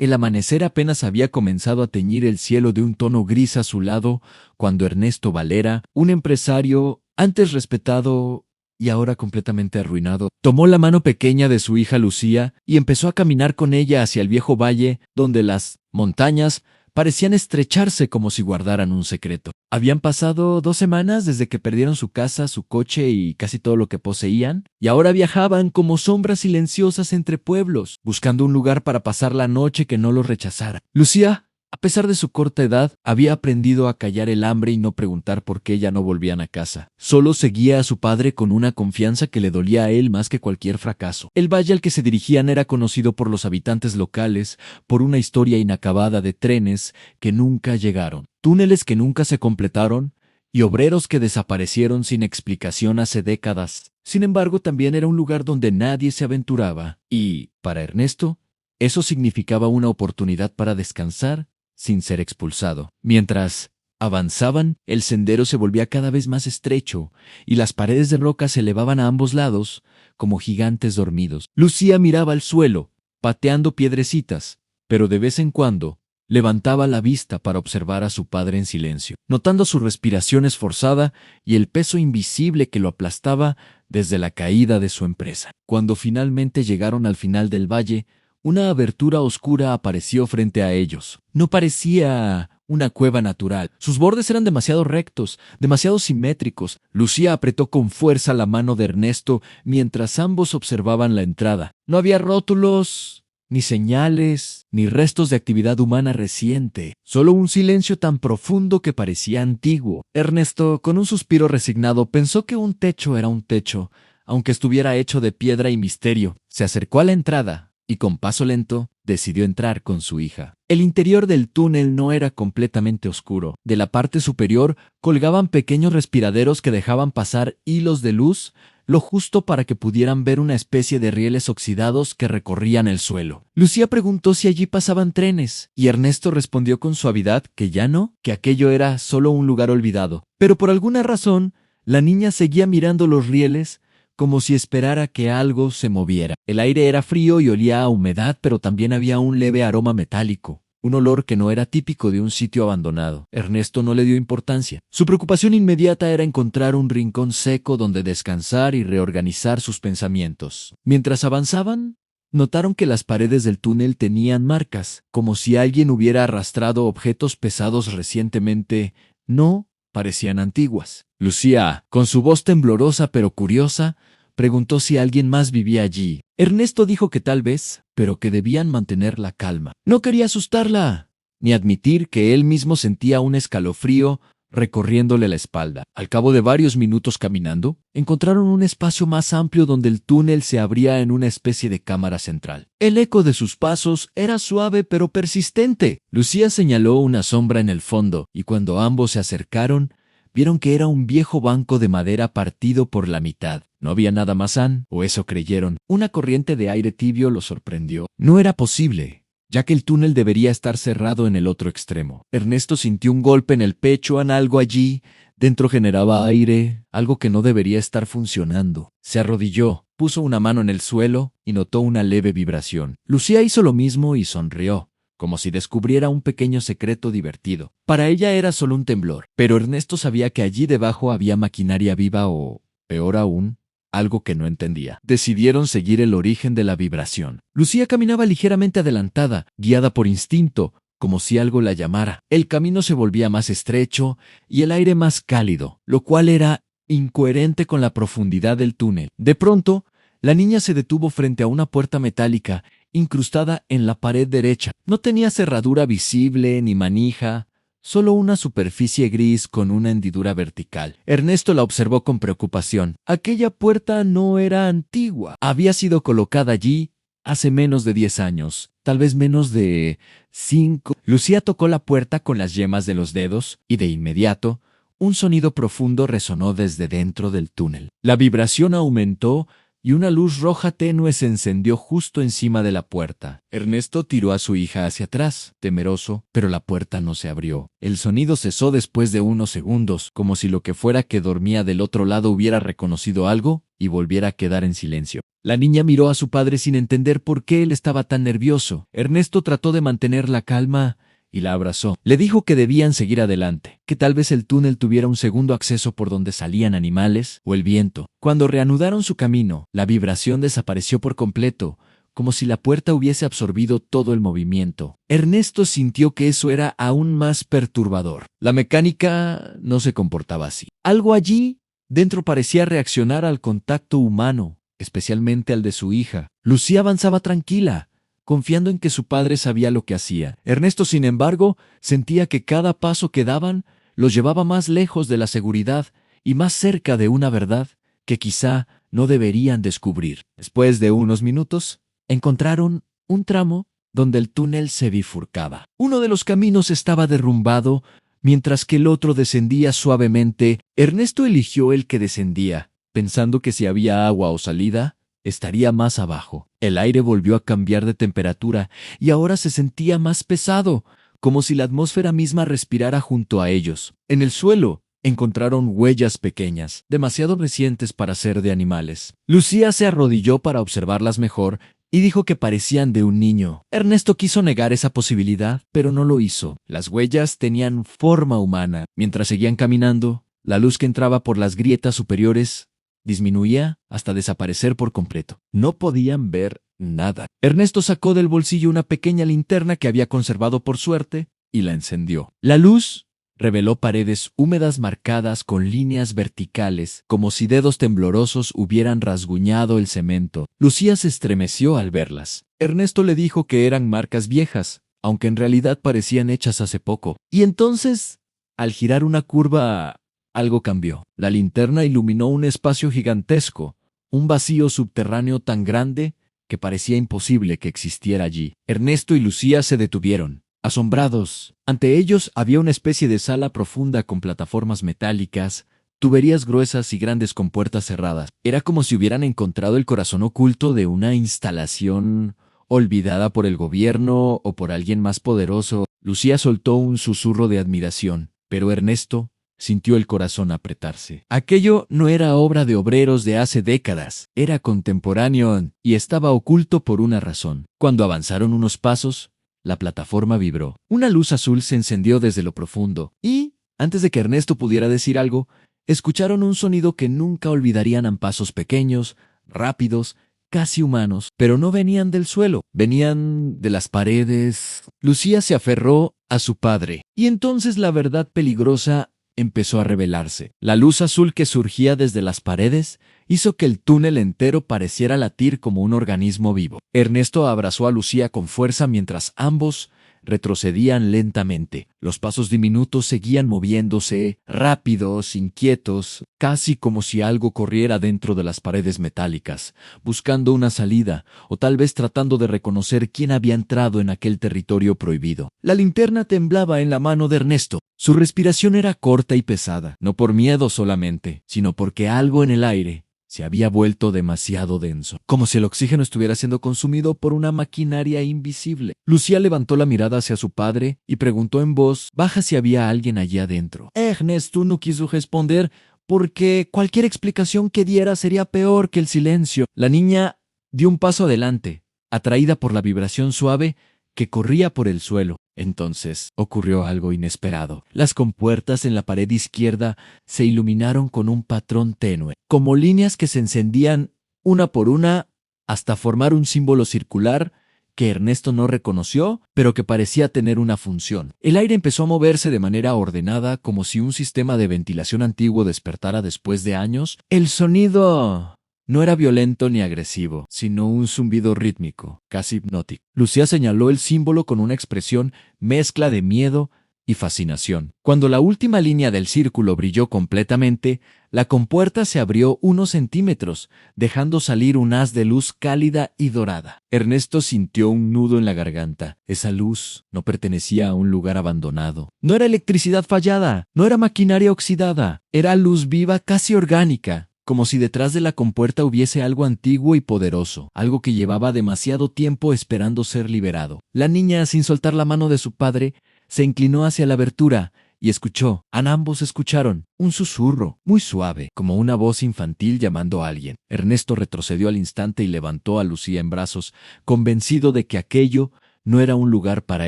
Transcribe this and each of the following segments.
El amanecer apenas había comenzado a teñir el cielo de un tono gris azulado cuando Ernesto Valera, un empresario antes respetado y ahora completamente arruinado, tomó la mano pequeña de su hija Lucía y empezó a caminar con ella hacia el viejo valle donde las montañas parecían estrecharse como si guardaran un secreto. Habían pasado 2 semanas desde que perdieron su casa, su coche y casi todo lo que poseían, y ahora viajaban como sombras silenciosas entre pueblos, buscando un lugar para pasar la noche que no los rechazara. Lucía, a pesar de su corta edad, había aprendido a callar el hambre y no preguntar por qué ya no volvían a casa. Solo seguía a su padre con una confianza que le dolía a él más que cualquier fracaso. El valle al que se dirigían era conocido por los habitantes locales, por una historia inacabada de trenes que nunca llegaron, túneles que nunca se completaron y obreros que desaparecieron sin explicación hace décadas. Sin embargo, también era un lugar donde nadie se aventuraba y, para Ernesto, eso significaba una oportunidad para descansar sin ser expulsado. Mientras avanzaban, el sendero se volvía cada vez más estrecho y las paredes de roca se elevaban a ambos lados como gigantes dormidos. Lucía miraba al suelo, pateando piedrecitas, pero de vez en cuando levantaba la vista para observar a su padre en silencio, notando su respiración esforzada y el peso invisible que lo aplastaba desde la caída de su empresa. Cuando finalmente llegaron al final del valle, una abertura oscura apareció frente a ellos. No parecía una cueva natural. Sus bordes eran demasiado rectos, demasiado simétricos. Lucía apretó con fuerza la mano de Ernesto mientras ambos observaban la entrada. No había rótulos, ni señales, ni restos de actividad humana reciente. Solo un silencio tan profundo que parecía antiguo. Ernesto, con un suspiro resignado, pensó que un techo era un techo, aunque estuviera hecho de piedra y misterio. Se acercó a la entrada y con paso lento decidió entrar con su hija. El interior del túnel no era completamente oscuro. De la parte superior colgaban pequeños respiraderos que dejaban pasar hilos de luz, lo justo para que pudieran ver una especie de rieles oxidados que recorrían el suelo. Lucía preguntó si allí pasaban trenes, y Ernesto respondió con suavidad que ya no, que aquello era solo un lugar olvidado. Pero por alguna razón, la niña seguía mirando los rieles como si esperara que algo se moviera. El aire era frío y olía a humedad, pero también había un leve aroma metálico, un olor que no era típico de un sitio abandonado. Ernesto no le dio importancia. Su preocupación inmediata era encontrar un rincón seco donde descansar y reorganizar sus pensamientos. Mientras avanzaban, notaron que las paredes del túnel tenían marcas, como si alguien hubiera arrastrado objetos pesados recientemente. No parecían antiguas. Lucía, con su voz temblorosa pero curiosa, preguntó si alguien más vivía allí. Ernesto dijo que tal vez, pero que debían mantener la calma. No quería asustarla, ni admitir que él mismo sentía un escalofrío recorriéndole la espalda. Al cabo de varios minutos caminando, encontraron un espacio más amplio donde el túnel se abría en una especie de cámara central. El eco de sus pasos era suave pero persistente. Lucía señaló una sombra en el fondo, y cuando ambos se acercaron, vieron que era un viejo banco de madera partido por la mitad. No había nada más sano, o eso creyeron. Una corriente de aire tibio los sorprendió. No era posible, ya que el túnel debería estar cerrado en el otro extremo. Ernesto sintió un golpe en el pecho, algo allí. Dentro generaba aire, algo que no debería estar funcionando. Se arrodilló, puso una mano en el suelo y notó una leve vibración. Lucía hizo lo mismo y sonrió, como si descubriera un pequeño secreto divertido. Para ella era solo un temblor, pero Ernesto sabía que allí debajo había maquinaria viva o, peor aún, algo que no entendía. Decidieron seguir el origen de la vibración. Lucía caminaba ligeramente adelantada, guiada por instinto, como si algo la llamara. El camino se volvía más estrecho y el aire más cálido, lo cual era incoherente con la profundidad del túnel. De pronto, la niña se detuvo frente a una puerta metálica incrustada en la pared derecha. No tenía cerradura visible ni manija, solo una superficie gris con una hendidura vertical. Ernesto la observó con preocupación. Aquella puerta no era antigua. Había sido colocada allí hace menos de 10 años, tal vez menos de 5. Lucía tocó la puerta con las yemas de los dedos y de inmediato, un sonido profundo resonó desde dentro del túnel. La vibración aumentó y una luz roja tenue se encendió justo encima de la puerta. Ernesto tiró a su hija hacia atrás, temeroso, pero la puerta no se abrió. El sonido cesó después de unos segundos, como si lo que fuera que dormía del otro lado hubiera reconocido algo y volviera a quedar en silencio. La niña miró a su padre sin entender por qué él estaba tan nervioso. Ernesto trató de mantener la calma y la abrazó. Le dijo que debían seguir adelante, que tal vez el túnel tuviera un segundo acceso por donde salían animales o el viento. Cuando reanudaron su camino, la vibración desapareció por completo, como si la puerta hubiese absorbido todo el movimiento. Ernesto sintió que eso era aún más perturbador. La mecánica no se comportaba así. Algo allí dentro parecía reaccionar al contacto humano, especialmente al de su hija. Lucía avanzaba tranquila, confiando en que su padre sabía lo que hacía. Ernesto, sin embargo, sentía que cada paso que daban los llevaba más lejos de la seguridad y más cerca de una verdad que quizá no deberían descubrir. Después de unos minutos, encontraron un tramo donde el túnel se bifurcaba. Uno de los caminos estaba derrumbado, mientras que el otro descendía suavemente. Ernesto eligió el que descendía, pensando que si había agua o salida, estaría más abajo. El aire volvió a cambiar de temperatura y ahora se sentía más pesado, como si la atmósfera misma respirara junto a ellos. En el suelo encontraron huellas pequeñas, demasiado recientes para ser de animales. Lucía se arrodilló para observarlas mejor y dijo que parecían de un niño. Ernesto quiso negar esa posibilidad, pero no lo hizo. Las huellas tenían forma humana. Mientras seguían caminando, la luz que entraba por las grietas superiores disminuía hasta desaparecer por completo. No podían ver nada. Ernesto sacó del bolsillo una pequeña linterna que había conservado por suerte y la encendió. La luz reveló paredes húmedas marcadas con líneas verticales, como si dedos temblorosos hubieran rasguñado el cemento. Lucía se estremeció al verlas. Ernesto le dijo que eran marcas viejas, aunque en realidad parecían hechas hace poco. Y entonces, al girar una curva, algo cambió. La linterna iluminó un espacio gigantesco, un vacío subterráneo tan grande que parecía imposible que existiera allí. Ernesto y Lucía se detuvieron, asombrados. Ante ellos había una especie de sala profunda con plataformas metálicas, tuberías gruesas y grandes compuertas cerradas. Era como si hubieran encontrado el corazón oculto de una instalación olvidada por el gobierno o por alguien más poderoso. Lucía soltó un susurro de admiración, pero Ernesto sintió el corazón apretarse. Aquello no era obra de obreros de hace décadas, era contemporáneo y estaba oculto por una razón. Cuando avanzaron unos pasos, la plataforma vibró. Una luz azul se encendió desde lo profundo y, antes de que Ernesto pudiera decir algo, escucharon un sonido que nunca olvidarían. A pasos pequeños, rápidos, casi humanos, pero no venían del suelo, venían de las paredes. Lucía se aferró a su padre, y entonces la verdad peligrosa empezó a revelarse. La luz azul que surgía desde las paredes hizo que el túnel entero pareciera latir como un organismo vivo. Ernesto abrazó a Lucía con fuerza mientras ambos retrocedían lentamente. Los pasos diminutos seguían moviéndose, rápidos, inquietos, casi como si algo corriera dentro de las paredes metálicas, buscando una salida, o tal vez tratando de reconocer quién había entrado en aquel territorio prohibido. La linterna temblaba en la mano de Ernesto. Su respiración era corta y pesada, no por miedo solamente, sino porque algo en el aire se había vuelto demasiado denso, como si el oxígeno estuviera siendo consumido por una maquinaria invisible. Lucía levantó la mirada hacia su padre y preguntó en voz baja si había alguien allí adentro. Ernesto no quiso responder porque cualquier explicación que diera sería peor que el silencio. La niña dio un paso adelante, atraída por la vibración suave que corría por el suelo. Entonces ocurrió algo inesperado. Las compuertas en la pared izquierda se iluminaron con un patrón tenue, como líneas que se encendían una por una hasta formar un símbolo circular que Ernesto no reconoció, pero que parecía tener una función. El aire empezó a moverse de manera ordenada, como si un sistema de ventilación antiguo despertara después de años. El sonido no era violento ni agresivo, sino un zumbido rítmico, casi hipnótico. Lucía señaló el símbolo con una expresión mezcla de miedo y fascinación. Cuando la última línea del círculo brilló completamente, la compuerta se abrió unos centímetros, dejando salir un haz de luz cálida y dorada. Ernesto sintió un nudo en la garganta. Esa luz no pertenecía a un lugar abandonado. No era electricidad fallada, no era maquinaria oxidada, era luz viva casi orgánica, como si detrás de la compuerta hubiese algo antiguo y poderoso, algo que llevaba demasiado tiempo esperando ser liberado. La niña, sin soltar la mano de su padre, se inclinó hacia la abertura y escuchó. Ambos escucharon un susurro muy suave, como una voz infantil llamando a alguien. Ernesto retrocedió al instante y levantó a Lucía en brazos, convencido de que aquello no era un lugar para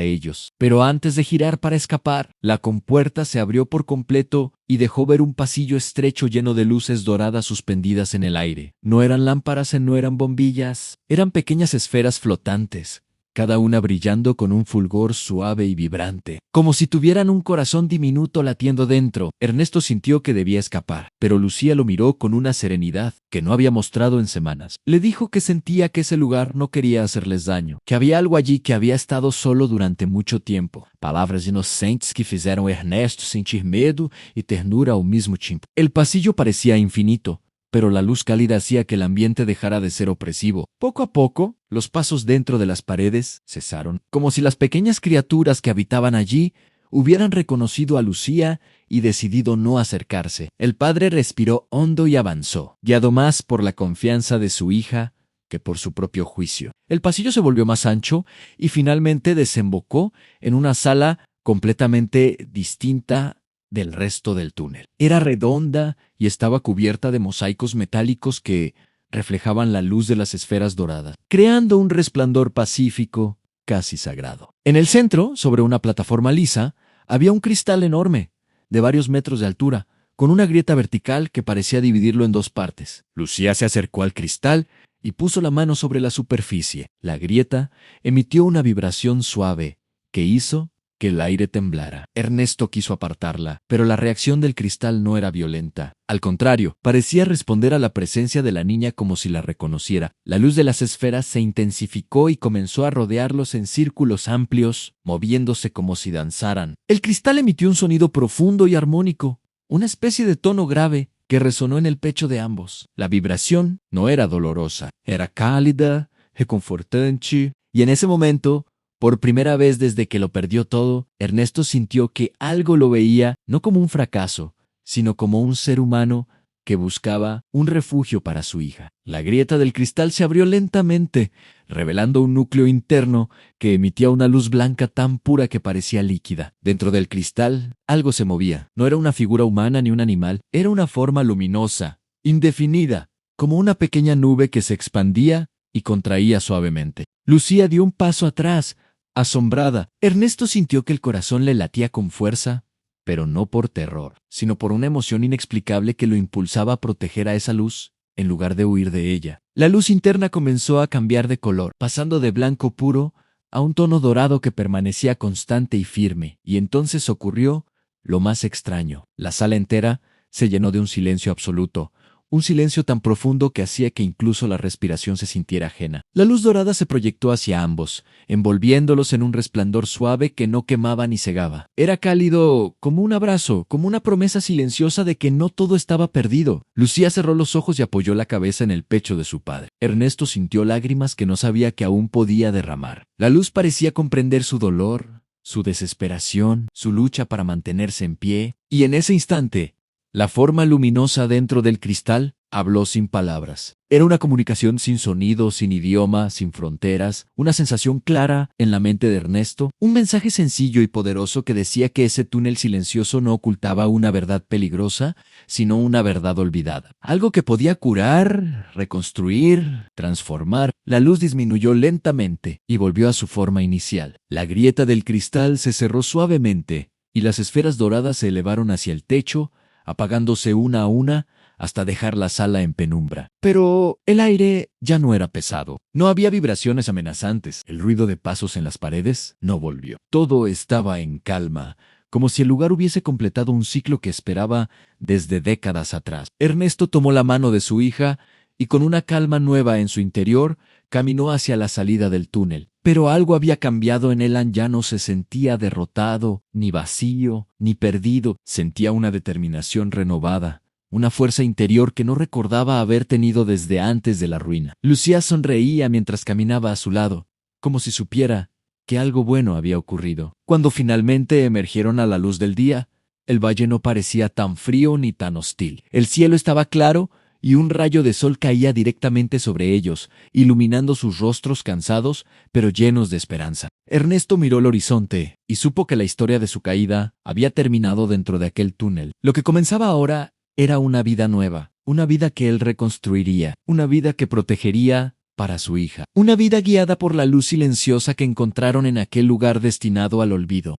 ellos. Pero antes de girar para escapar, la compuerta se abrió por completo y dejó ver un pasillo estrecho lleno de luces doradas suspendidas en el aire. No eran lámparas, no eran bombillas, eran pequeñas esferas flotantes, cada una brillando con un fulgor suave y vibrante, como si tuvieran un corazón diminuto latiendo dentro. Ernesto sintió que debía escapar, pero Lucía lo miró con una serenidad que no había mostrado en semanas. Le dijo que sentía que ese lugar no quería hacerles daño, que había algo allí que había estado solo durante mucho tiempo. Palabras inocentes que fizeram Ernesto sentir medo y ternura al mismo tiempo. El pasillo parecía infinito, pero la luz cálida hacía que el ambiente dejara de ser opresivo. Poco a poco, los pasos dentro de las paredes cesaron, como si las pequeñas criaturas que habitaban allí hubieran reconocido a Lucía y decidido no acercarse. El padre respiró hondo y avanzó, guiado más por la confianza de su hija que por su propio juicio. El pasillo se volvió más ancho y finalmente desembocó en una sala completamente distinta del resto del túnel. Era redonda y estaba cubierta de mosaicos metálicos que reflejaban la luz de las esferas doradas, creando un resplandor pacífico casi sagrado. En el centro, sobre una plataforma lisa, había un cristal enorme, de varios metros de altura, con una grieta vertical que parecía dividirlo en dos partes. Lucía se acercó al cristal y puso la mano sobre la superficie. La grieta emitió una vibración suave que hizo que el aire temblara. Ernesto quiso apartarla, pero la reacción del cristal no era violenta. Al contrario, parecía responder a la presencia de la niña como si la reconociera. La luz de las esferas se intensificó y comenzó a rodearlos en círculos amplios, moviéndose como si danzaran. El cristal emitió un sonido profundo y armónico, una especie de tono grave que resonó en el pecho de ambos. La vibración no era dolorosa, era cálida, reconfortante, y en ese momento, por primera vez desde que lo perdió todo, Ernesto sintió que algo lo veía no como un fracaso, sino como un ser humano que buscaba un refugio para su hija. La grieta del cristal se abrió lentamente, revelando un núcleo interno que emitía una luz blanca tan pura que parecía líquida. Dentro del cristal, algo se movía. No era una figura humana ni un animal, era una forma luminosa, indefinida, como una pequeña nube que se expandía y contraía suavemente. Lucía dio un paso atrás, asombrada. Ernesto sintió que el corazón le latía con fuerza, pero no por terror, sino por una emoción inexplicable que lo impulsaba a proteger a esa luz en lugar de huir de ella. La luz interna comenzó a cambiar de color, pasando de blanco puro a un tono dorado que permanecía constante y firme, y entonces ocurrió lo más extraño. La sala entera se llenó de un silencio absoluto, un silencio tan profundo que hacía que incluso la respiración se sintiera ajena. La luz dorada se proyectó hacia ambos, envolviéndolos en un resplandor suave que no quemaba ni cegaba. Era cálido como un abrazo, como una promesa silenciosa de que no todo estaba perdido. Lucía cerró los ojos y apoyó la cabeza en el pecho de su padre. Ernesto sintió lágrimas que no sabía que aún podía derramar. La luz parecía comprender su dolor, su desesperación, su lucha para mantenerse en pie, y en ese instante, la forma luminosa dentro del cristal habló sin palabras. Era una comunicación sin sonido, sin idioma, sin fronteras, una sensación clara en la mente de Ernesto, un mensaje sencillo y poderoso que decía que ese túnel silencioso no ocultaba una verdad peligrosa, sino una verdad olvidada. Algo que podía curar, reconstruir, transformar. La luz disminuyó lentamente y volvió a su forma inicial. La grieta del cristal se cerró suavemente y las esferas doradas se elevaron hacia el techo, apagándose una a una hasta dejar la sala en penumbra. Pero el aire ya no era pesado. No había vibraciones amenazantes. El ruido de pasos en las paredes no volvió. Todo estaba en calma, como si el lugar hubiese completado un ciclo que esperaba desde décadas atrás. Ernesto tomó la mano de su hija y con una calma nueva en su interior, caminó hacia la salida del túnel. Pero algo había cambiado en él. Ya no se sentía derrotado, ni vacío, ni perdido. Sentía una determinación renovada, una fuerza interior que no recordaba haber tenido desde antes de la ruina. Lucía sonreía mientras caminaba a su lado, como si supiera que algo bueno había ocurrido. Cuando finalmente emergieron a la luz del día, el valle no parecía tan frío ni tan hostil. El cielo estaba claro y un rayo de sol caía directamente sobre ellos, iluminando sus rostros cansados, pero llenos de esperanza. Ernesto miró el horizonte y supo que la historia de su caída había terminado dentro de aquel túnel. Lo que comenzaba ahora era una vida nueva, una vida que él reconstruiría, una vida que protegería para su hija, una vida guiada por la luz silenciosa que encontraron en aquel lugar destinado al olvido.